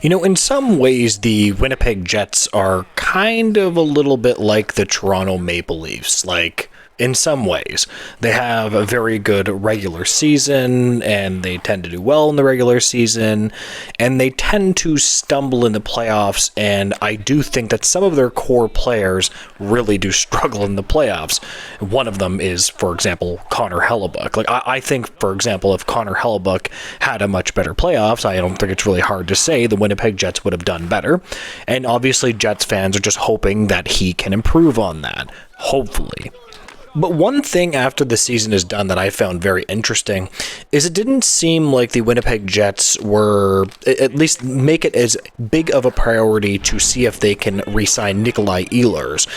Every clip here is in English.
In some ways, the Winnipeg Jets are kind of a little bit like the Toronto Maple Leafs. In some ways, they have a very good regular season, and they tend to do well in the regular season, and they tend to stumble in the playoffs, and I do think that some of their core players really do struggle in the playoffs. One of them is, for example, Connor Hellebuyck. I think, for example, if Connor Hellebuyck had a much better playoffs, I don't think it's really hard to say the Winnipeg Jets would have done better, and obviously Jets fans are just hoping that he can improve on that, hopefully. But one thing after the season is done that I found very interesting is it didn't seem like the Winnipeg Jets were, at least make it as big of a priority to see if they can re-sign Nikolai Ehlers.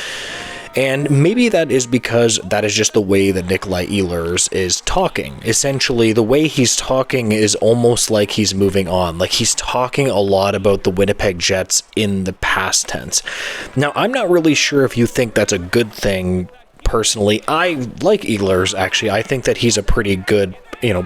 And maybe that is because that is just the way that Nikolai Ehlers is talking. Essentially, the way he's talking is almost like he's moving on. Like he's talking a lot about the Winnipeg Jets in the past tense. Now, I'm not really sure if you think that's a good thing. Personally, I like Ehlers, actually. I think that he's a pretty good,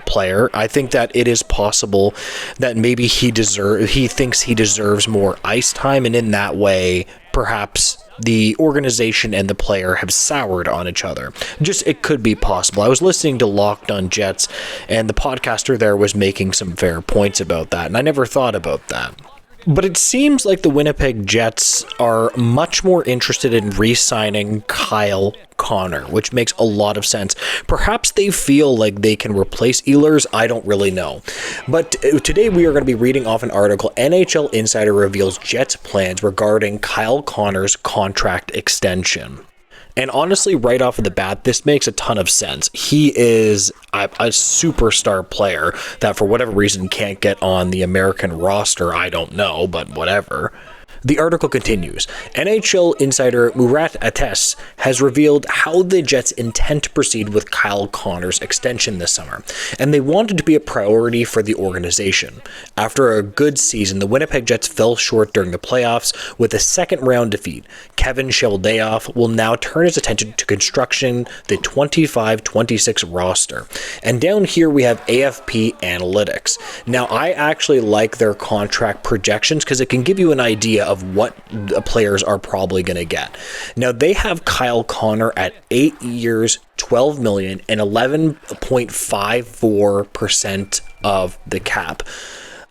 player. I think that it is possible that maybe he thinks he deserves more ice time, and in that way, perhaps the organization and the player have soured on each other. It could be possible. I was listening to Locked on Jets, and the podcaster there was making some fair points about that, and I never thought about that. But it seems like the Winnipeg Jets are much more interested in re-signing Kyle Connor, which makes a lot of sense. Perhaps they feel like they can replace Ehlers. I don't really know. But today we are going to be reading off an article. NHL Insider reveals Jets plans regarding Kyle Connor's contract extension. And honestly, right off of the bat, this makes a ton of sense. He is a superstar player that for whatever reason can't get on the American roster. I don't know, but whatever. The article continues. NHL insider Murat Ates has revealed how the Jets intend to proceed with Kyle Connor's extension this summer, and they want it to be a priority for the organization. After a good season, the Winnipeg Jets fell short during the playoffs with a second-round defeat. Kevin Sheldayoff will now turn his attention to construction the 25-26 roster. And down here we have AFP Analytics. Now, I actually like their contract projections because it can give you an idea of what the players are probably going to get. Now, they have Kyle Connor at 8 years, $12 million, and 11.54% of the cap.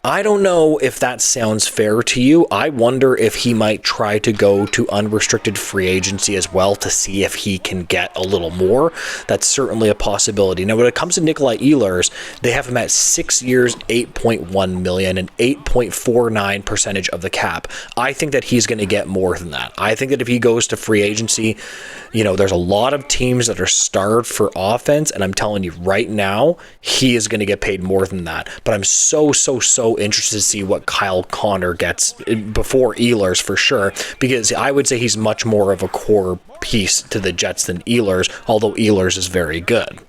I don't know if that sounds fair to you. I wonder if he might try to go to unrestricted free agency as well to see if he can get a little more. That's certainly a possibility. Now, when it comes to Nikolai Ehlers, they have him at 6 years, $8.1 million, and 8.49% of the cap. I think that he's going to get more than that. I think that if he goes to free agency, there's a lot of teams that are starved for offense, and I'm telling you right now, he is going to get paid more than that. But I'm so interested to see what Kyle Connor gets before Ehlers for sure, because I would say he's much more of a core piece to the Jets than Ehlers, although Ehlers is very good.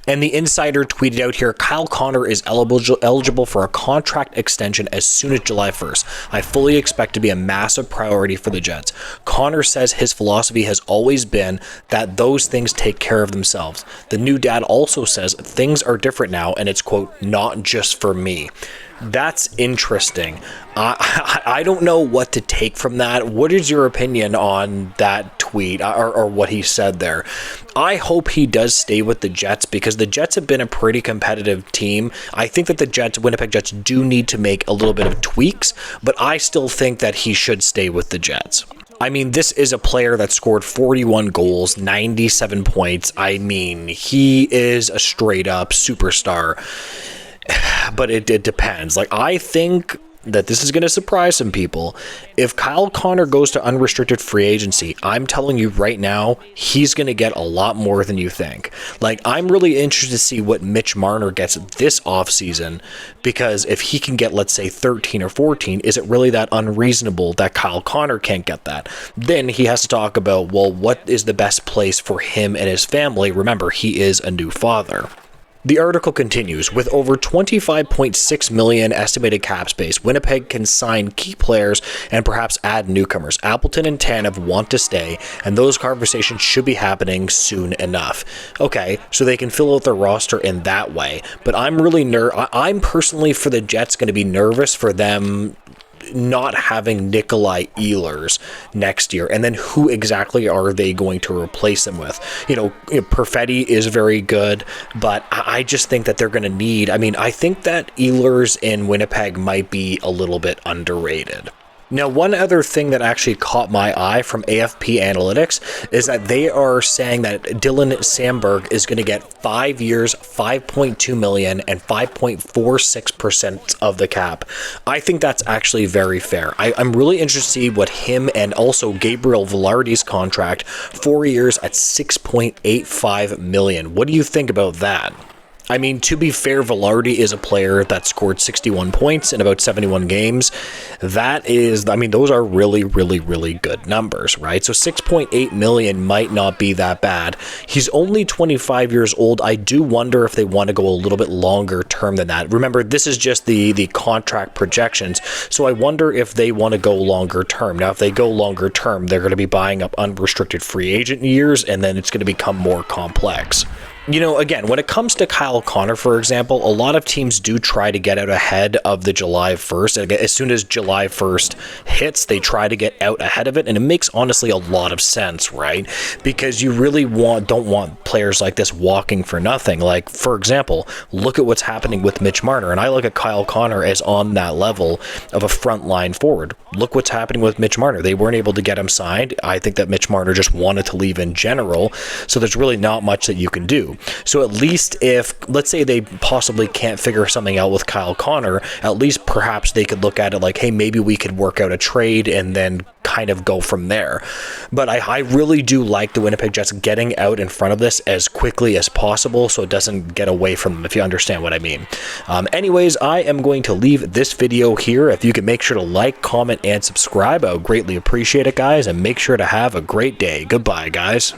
And the insider tweeted out here, Kyle Connor is eligible for a contract extension as soon as July 1st. I fully expect to be a massive priority for the Jets. Connor says his philosophy has always been that those things take care of themselves. The new dad also says things are different now, and it's, quote, not just for me. That's interesting. I don't know what to take from that. What is your opinion on that tweet or what he said there? I hope he does stay with the Jets because the Jets have been a pretty competitive team. I think that the Winnipeg Jets do need to make a little bit of tweaks, but I still think that he should stay with the Jets. I mean, this is a player that scored 41 goals, 97 points. I mean, he is a straight up superstar. But it depends. I think that this is going to surprise some people. If Kyle Connor goes to unrestricted free agency, I'm telling you right now, he's going to get a lot more than you think. I'm really interested to see what Mitch Marner gets this offseason, because if he can get, let's say, 13 or 14, is it really that unreasonable that Kyle Connor can't get that? Then he has to talk about, well, what is the best place for him and his family? Remember, he is a new father. The article continues, with over $25.6 million estimated cap space, Winnipeg can sign key players and perhaps add newcomers. Appleton and Tanev want to stay, and those conversations should be happening soon enough. Okay, so they can fill out their roster in that way, but I'm really I'm personally for the Jets going to be nervous for them not having Nikolai Ehlers next year, and then who exactly are they going to replace him with? Perfetti is very good, but I just think that they're going to need, I think that Ehlers in Winnipeg might be a little bit underrated. Now, one other thing that actually caught my eye from AFP Analytics is that they are saying that Dylan Samberg is going to get 5 years, $5.2 million, and 5.46% of the cap. I think that's actually very fair. I'm really interested to see what him and also Gabriel Velarde's contract, 4 years at $6.85 million. What do you think about that? To be fair, Velarde is a player that scored 61 points in about 71 games. Those are really, really, really good numbers, right? So 6.8 million might not be that bad. He's only 25 years old. I do wonder if they want to go a little bit longer term than that. Remember, this is just the contract projections. So I wonder if they want to go longer term. Now, if they go longer term, they're going to be buying up unrestricted free agent years, and then it's going to become more complex. Again, when it comes to Kyle Connor, for example, a lot of teams do try to get out ahead of the July 1st. As soon as July 1st hits, they try to get out ahead of it, and it makes honestly a lot of sense, right? Because you really don't want players like this walking for nothing. Like, for example, look at what's happening with Mitch Marner, and I look at Kyle Connor as on that level of a frontline forward. Look what's happening with Mitch Marner. They weren't able to get him signed. I think that Mitch Marner just wanted to leave in general, so there's really not much that you can do. So at least if, let's say they possibly can't figure something out with Kyle Connor, at least perhaps they could look at it like, hey, maybe we could work out a trade and then kind of go from there. But I really do like the Winnipeg Jets getting out in front of this as quickly as possible so it doesn't get away from them, if you understand what I mean. Anyways, I am going to leave this video here. If you can make sure to like, comment, and subscribe, I would greatly appreciate it, guys, and make sure to have a great day. Goodbye, guys.